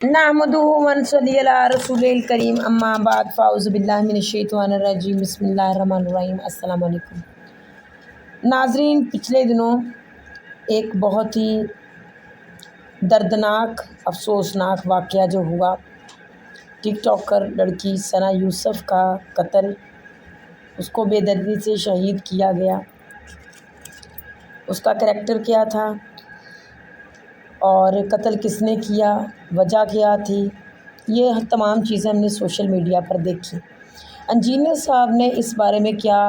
نحمده ونصلي علی رسول الکریم اما بعد فاعوذ باللہ من الشیطان الرجیم بسم اللہ الرحمن الرحیم السلام علیکم ناظرین، پچھلے دنوں ایک بہت ہی دردناک افسوسناک واقعہ جو ہوا، ٹک ٹاکر لڑکی ثنا یوسف کا قتل، اس کو بے دردی سے شہید کیا گیا۔ اس کا کریکٹر کیا تھا اور قتل کس نے کیا، وجہ کیا تھی، یہ تمام چیزیں ہم نے سوشل میڈیا پر دیکھی۔ انجینئر صاحب نے اس بارے میں کیا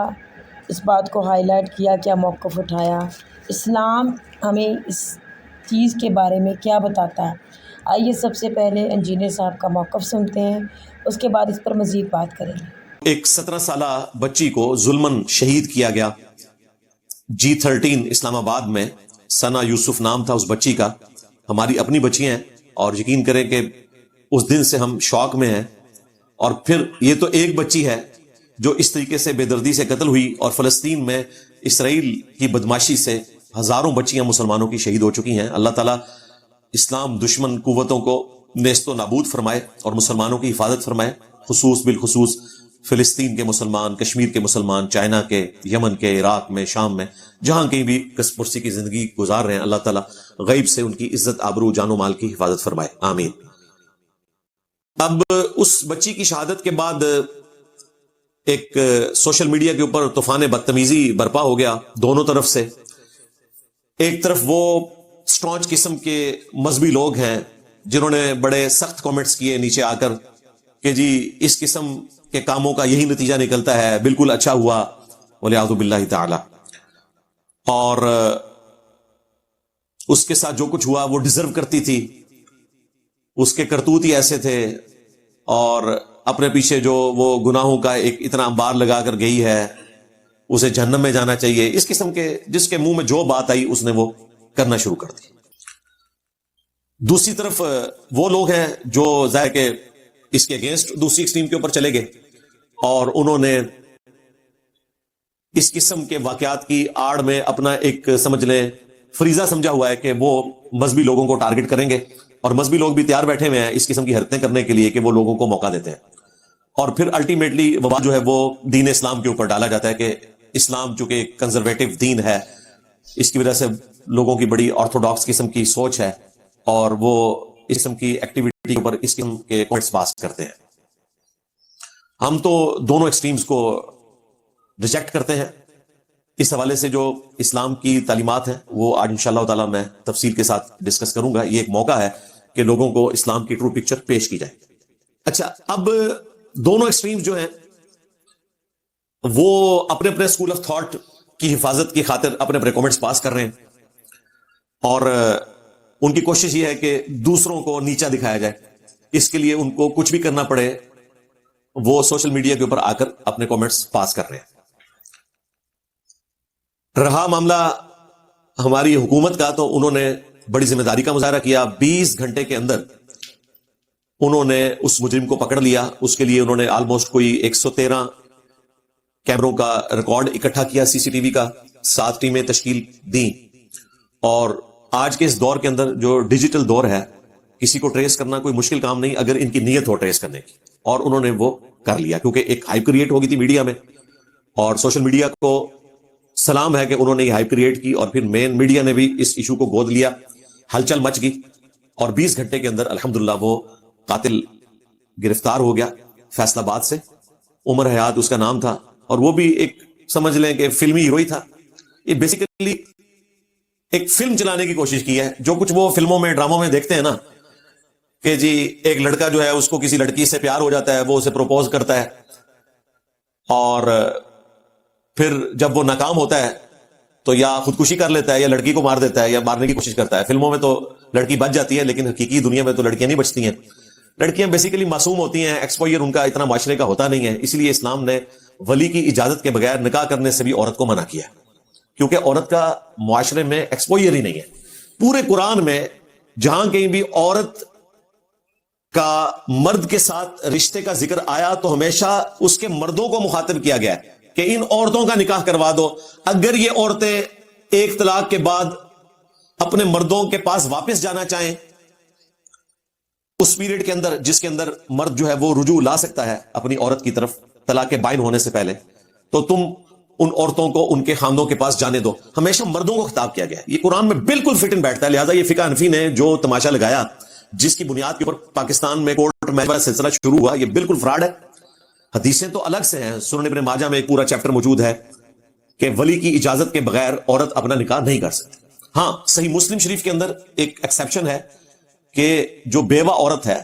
اس بات کو ہائی لائٹ کیا، کیا موقف اٹھایا، اسلام ہمیں اس چیز کے بارے میں کیا بتاتا ہے۔ آئیے سب سے پہلے انجینئر صاحب کا موقف سنتے ہیں، اس کے بعد اس پر مزید بات کریں گے۔ ایک 17 سالہ بچی کو ظلمن شہید کیا گیا G13 اسلام آباد میں۔ ثنا یوسف نام تھا اس بچی کا۔ ہماری اپنی بچی ہیں اور یقین کریں کہ اس دن سے ہم شوق میں ہیں۔ اور پھر یہ تو ایک بچی ہے جو اس طریقے سے بے دردی سے قتل ہوئی، اور فلسطین میں اسرائیل کی بدماشی سے ہزاروں بچیاں مسلمانوں کی شہید ہو چکی ہیں۔ اللہ تعالیٰ اسلام دشمن قوتوں کو نیست و نابود فرمائے اور مسلمانوں کی حفاظت فرمائے، بالخصوص فلسطین کے مسلمان، کشمیر کے مسلمان، چائنا کے، یمن کے، عراق میں، شام میں، جہاں کہیں بھی کس پرسی کی زندگی گزار رہے ہیں، اللہ تعالیٰ غیب سے ان کی عزت، آبرو، جان و مال کی حفاظت فرمائے، آمین۔ اب اس بچی کی شہادت کے بعد ایک سوشل میڈیا کے اوپر طوفان بدتمیزی برپا ہو گیا دونوں طرف سے۔ ایک طرف وہ سٹرانچ قسم کے مذہبی لوگ ہیں جنہوں نے بڑے سخت کامنٹس کیے نیچے آ کر کہ جی اس قسم کے کاموں کا یہی نتیجہ نکلتا ہے، بالکل اچھا ہوا، وَلِعَوْذُ بِاللَّهِ تعالی۔ اور اس کے ساتھ جو کچھ ہوا وہ ڈیزرو کرتی تھی، اس کے کرتوت ہی ایسے تھے، اور اپنے پیچھے جو وہ گناہوں کا ایک اتنا انبار لگا کر گئی ہے، اسے جہنم میں جانا چاہیے، اس قسم کے جس کے منہ میں جو بات آئی اس نے وہ کرنا شروع کر دی۔ دوسری طرف وہ لوگ ہیں جو ظاہر کہ اس کے اگینسٹ دوسری ایکسٹریم کے اوپر چلے گئے، اور انہوں نے اس قسم کے واقعات کی آڑ میں اپنا ایک سمجھ لیں فریضہ سمجھا ہوا ہے کہ وہ مذہبی لوگوں کو ٹارگٹ کریں گے، اور مذہبی لوگ بھی تیار بیٹھے ہوئے ہیں اس قسم کی حرکتیں کرنے کے لیے کہ وہ لوگوں کو موقع دیتے ہیں، اور پھر الٹیمیٹلی وبال جو ہے وہ دین اسلام کے اوپر ڈالا جاتا ہے کہ اسلام چونکہ ایک کنزرویٹو دین ہے، اس کی وجہ سے لوگوں کی بڑی آرتھوڈاکس قسم کی سوچ ہے، اور وہ اس قسم کی ایکٹیویٹی کے اوپر اس قسم کے کمنٹس پاس کرتے ہیں۔ ہم تو دونوں ایکسٹریمز کو ریجیکٹ کرتے ہیں۔ اس حوالے سے جو اسلام کی تعلیمات ہیں وہ آج انشاءاللہ تعالی میں تفصیل کے ساتھ ڈسکس کروں گا۔ یہ ایک موقع ہے کہ لوگوں کو اسلام کی ٹرو پکچر پیش کی جائے۔ اچھا، اب دونوں ایکسٹریمز جو ہیں وہ اپنے اپنے اسکول آف تھاٹ کی حفاظت کی خاطر اپنے اپنے کمنٹس پاس کر رہے ہیں، اور ان کی کوشش یہ ہے کہ دوسروں کو نیچا دکھایا جائے۔ اس کے لیے ان کو کچھ بھی کرنا پڑے، وہ سوشل میڈیا کے اوپر آ کر اپنے کامنٹس پاس کر رہے ہیں۔ رہا معاملہ ہماری حکومت کا، تو انہوں نے بڑی ذمہ داری کا مظاہرہ کیا۔ 20 گھنٹے کے اندر انہوں نے اس مجرم کو پکڑ لیا۔ اس کے لیے انہوں نے آلموسٹ کوئی 113 کیمروں کا ریکارڈ اکٹھا کیا، سی سی ٹی وی کا، 7 ٹیمیں تشکیل دیں، اور آج کے اس دور کے اندر جو ڈیجیٹل دور ہے، کسی کو ٹریس کرنا کوئی مشکل کام نہیں اگر ان کی نیت ہو ٹریس کرنے کی، اور انہوں نے وہ کر لیا، کیونکہ ایک ہائپ کریٹ ہو گئی تھی میڈیا میں، اور سوشل میڈیا کو سلام ہے کہ انہوں نے یہ ہائپ کریٹ کی، اور پھر مین میڈیا نے بھی اس ایشو کو گود لیا، ہلچل مچ گئی، اور 20 گھنٹے کے اندر الحمدللہ وہ قاتل گرفتار ہو گیا فیصل آباد سے۔ عمر حیات اس کا نام تھا، اور وہ بھی ایک سمجھ لیں کہ فلمی ہیرو ہی تھا۔ یہ بیسیکلی ایک فلم چلانے کی کوشش کی ہے، جو کچھ وہ فلموں میں، ڈراموں میں دیکھتے ہیں نا کہ جی ایک لڑکا جو ہے اس کو کسی لڑکی سے پیار ہو جاتا ہے، وہ اسے پروپوز کرتا ہے، اور پھر جب وہ ناکام ہوتا ہے تو یا خودکشی کر لیتا ہے، یا لڑکی کو مار دیتا ہے، یا مارنے کی کوشش کرتا ہے۔ فلموں میں تو لڑکی بچ جاتی ہے، لیکن حقیقی دنیا میں تو لڑکیاں نہیں بچتی ہیں۔ لڑکیاں بیسیکلی معصوم ہوتی ہیں، ایکسپوئر ان کا اتنا معاشرے کا ہوتا نہیں ہے، اس لیے اسلام نے ولی کی اجازت کے بغیر نکاح کرنے سے بھی عورت کو منع کیا، کیونکہ عورت کا معاشرے میں ایکسپوئر ہی نہیں ہے۔ پورے قرآن میں جہاں کہیں بھی عورت کا مرد کے ساتھ رشتے کا ذکر آیا تو ہمیشہ اس کے مردوں کو مخاطب کیا گیا ہے کہ ان عورتوں کا نکاح کروا دو۔ اگر یہ عورتیں ایک طلاق کے بعد اپنے مردوں کے پاس واپس جانا چاہیں اس پیریڈ کے اندر جس کے اندر مرد جو ہے وہ رجوع لا سکتا ہے اپنی عورت کی طرف طلاق بائن ہونے سے پہلے، تو تم ان عورتوں کو ان کے خاندوں کے پاس جانے دو. ہمیشہ مردوں کو خطاب کیا گیا ہے. یہ قرآن میں بالکل فٹ ان بیٹھتا ہے. لہٰذا یہ فقہ حنفی نے جو تماشا لگایا، جس کی بنیاد کے اوپر پاکستان میں کورٹ میرج کا سلسلہ شروع ہوا، یہ بالکل فراڈ ہے. حدیثیں تو الگ سے ہیں. سنن ابن ماجہ میں ایک پورا چیپٹر موجود ہے کہ ولی کی اجازت کے بغیر عورت اپنا نکاح نہیں کر سکتی. ہاں، صحیح مسلم شریف کے اندر ایک ایکسیپشن ہے کہ جو بیوہ عورت ہے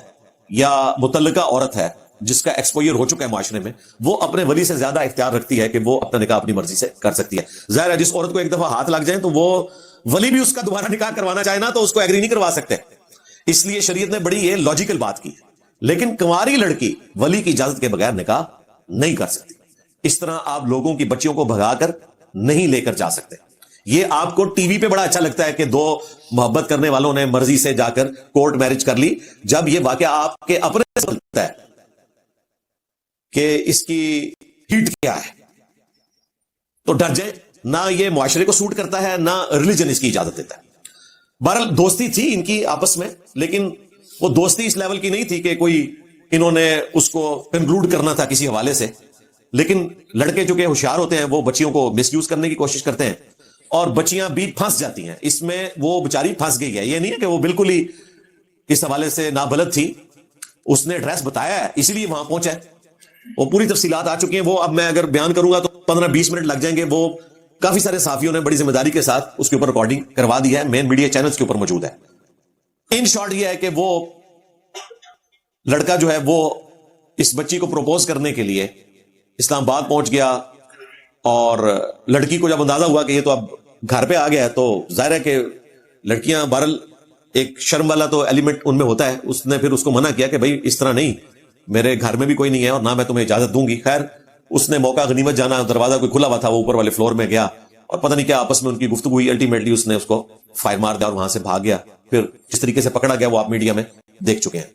یا متعلقہ عورت ہے جس کا ایکسپوئر ہو چکا ہے معاشرے میں، وہ اپنے ولی سے زیادہ اختیار رکھتی ہے کہ وہ اپنا نکاح اپنی مرضی سے کر سکتی ہے. ظاہر ہے جس عورت کو ایک دفعہ ہاتھ لگ جائیں تو وہ ولی بھی اس کا دوبارہ نکاح کروانا چاہے نا تو اس کو ایگری نہیں کروا سکتے. اس لیے شریعت نے بڑی یہ لاجیکل بات کی. لیکن کنواری لڑکی ولی کی اجازت کے بغیر نکاح نہیں کر سکتی. اس طرح آپ لوگوں کی بچیوں کو بھگا کر نہیں لے کر جا سکتے. یہ آپ کو ٹی وی پہ بڑا اچھا لگتا ہے کہ دو محبت کرنے والوں نے مرضی سے جا کر کورٹ میرج کر لی. جب یہ واقعہ آپ کے اپنے سے لگتا ہے کہ اس کی ہیٹ کیا ہے تو ڈر جائیں. نہ یہ معاشرے کو سوٹ کرتا ہے، نہ ریلیجن اس کی اجازت دیتا ہے. بہرحال دوستی تھی ان کی آپس میں، لیکن وہ دوستی اس لیول کی نہیں تھی کہ کوئی انہوں نے اس کو کنکلوڈ کرنا تھا کسی حوالے سے. لیکن لڑکے جو کہ ہوشیار ہوتے ہیں وہ بچیوں کو مس یوز کرنے کی کوشش کرتے ہیں اور بچیاں بھی پھنس جاتی ہیں اس میں. وہ بیچاری پھنس گئی ہے. یہ نہیں ہے کہ وہ بالکل ہی اس حوالے سے نابلد تھی، اس نے ایڈریس بتایا ہے اسی لیے وہاں پہنچا ہے. وہ پوری تفصیلات آ چکی ہیں. وہ اب میں اگر بیان کروں گا تو 15-20 منٹ لگ جائیں گے. وہ کافی سارے صحافیوں نے بڑی ذمہ داری کے ساتھ اس کے اوپر ریکارڈنگ کروا دی ہے، مین میڈیا چینلز کے اوپر موجود ہے. ان شارٹ یہ ہے کہ وہ لڑکا جو ہے وہ اس بچی کو پروپوز کرنے کے لیے اسلام آباد پہنچ گیا، اور لڑکی کو جب اندازہ ہوا کہ یہ تو اب گھر پہ آ گیا ہے تو ظاہر ہے کہ لڑکیاں بہرحال ایک شرم والا تو ایلیمنٹ ان میں ہوتا ہے. اس نے پھر اس کو منع کیا کہ بھائی اس طرح نہیں، میرے گھر میں بھی کوئی نہیں ہے اور نہ میں تمہیں اجازت دوں گی. خیر اس نے موقع غنیمت جانا، دروازہ کوئی کھلا ہوا تھا، وہ اوپر والے فلور میں گیا اور پتہ نہیں کیا آپس میں ان کی گفتگو ہوئی. الٹیمیٹلی اس نے اس کو فائر مار دیا اور وہاں سے بھاگ گیا. پھر جس طریقے سے پکڑا گیا وہ آپ میڈیا میں دیکھ چکے ہیں.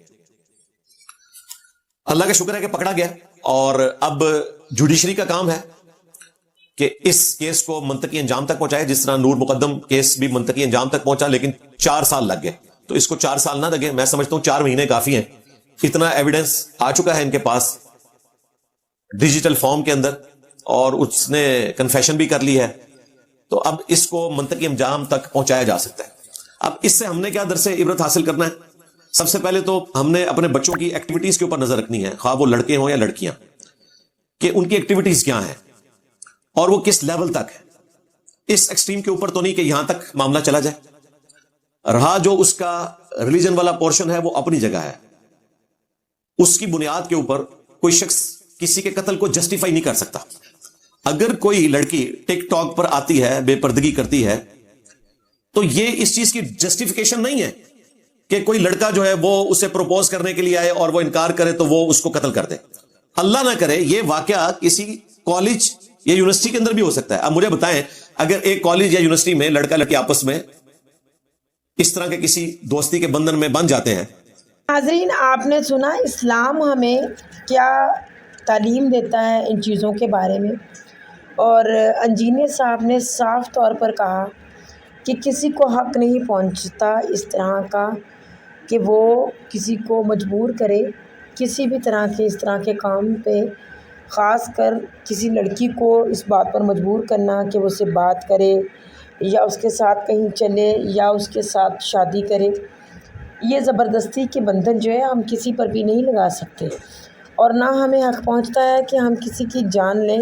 اللہ کا شکر ہے کہ پکڑا گیا، اور اب جوڈیشری کا کام ہے کہ اس کیس کو منطقی انجام تک پہنچائے. جس طرح نور مقدم کیس بھی منطقی انجام تک پہنچا لیکن 4 سال لگ گئے، تو اس کو 4 سال نہ لگے. میں سمجھتا ہوں 4 مہینے کافی ہیں. اتنا ایویڈنس آ چکا ہے ان کے پاس ڈیجیٹل فارم کے اندر، اور اس نے کنفیشن بھی کر لی ہے. تو اب اس کو منطقی انجام تک پہنچایا جا سکتا ہے. اب اس سے ہم نے کیا درس عبرت حاصل کرنا ہے؟ سب سے پہلے تو ہم نے اپنے بچوں کی ایکٹیویٹیز کے اوپر نظر رکھنی ہے، خواہ وہ لڑکے ہوں یا لڑکیاں، کہ ان کی ایکٹیویٹیز کیا ہیں اور وہ کس لیول تک ہے. اس ایکسٹریم کے اوپر تو نہیں کہ یہاں تک معاملہ چلا جائے. رہا جو اس کا ریلیجن والا پورشن ہے وہ اپنی جگہ ہے. اس کی بنیاد کے اوپر کوئی شخص کسی کے قتل کو جسٹیفائی نہیں کر سکتا. اگر کوئی لڑکی ٹک ٹاک پر آتی ہے، بے پردگی کرتی ہے، تو یہ اس چیز کی جسٹیفیکیشن نہیں ہے کہ کوئی لڑکا جو ہے وہ اسے پروپوز کرنے کے لیے آئے اور وہ انکار کرے تو وہ اس کو قتل کر دے. اللہ نہ کرے یہ واقعہ کسی کالج یا یونیورسٹی کے اندر بھی ہو سکتا ہے. اب مجھے بتائیں اگر ایک کالج یا یونیورسٹی میں لڑکا لڑکی آپس میں اس طرح کے کسی دوستی کے بندھن میں بن جاتے ہیں. ناظرین، آپ نے سنا اسلام ہمیں کیا تعلیم دیتا ہے ان چیزوں کے بارے میں، اور انجینئر صاحب نے صاف طور پر کہا کہ کسی کو حق نہیں پہنچتا اس طرح کا کہ وہ کسی کو مجبور کرے کسی بھی طرح کے اس طرح کے کام پہ، خاص کر کسی لڑکی کو اس بات پر مجبور کرنا کہ وہ اس سے بات کرے یا اس کے ساتھ کہیں چلے یا اس کے ساتھ شادی کرے. یہ زبردستی کے بندھن جو ہے ہم کسی پر بھی نہیں لگا سکتے، اور نہ ہمیں حق پہنچتا ہے کہ ہم کسی کی جان لیں،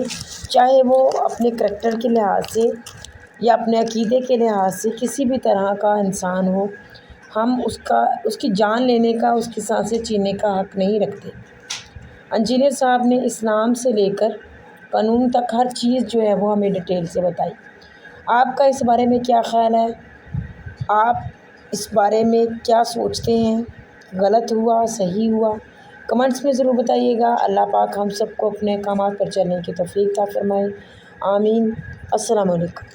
چاہے وہ اپنے کریکٹر کے لحاظ سے یا اپنے عقیدے کے لحاظ سے کسی بھی طرح کا انسان ہو. ہم اس کی جان لینے کا، اس کی سانسیں چھیننے کا حق نہیں رکھتے. انجینئر صاحب نے اسلام سے لے کر قانون تک ہر چیز جو ہے وہ ہمیں ڈیٹیل سے بتائی. آپ کا اس بارے میں کیا خیال ہے؟ آپ اس بارے میں کیا سوچتے ہیں؟ غلط ہوا، صحیح ہوا؟ کمنٹس میں ضرور بتائیے گا. اللہ پاک ہم سب کو اپنے احکامات پر چلنے کی توفیق عطا فرمائے. آمین. السلام علیکم.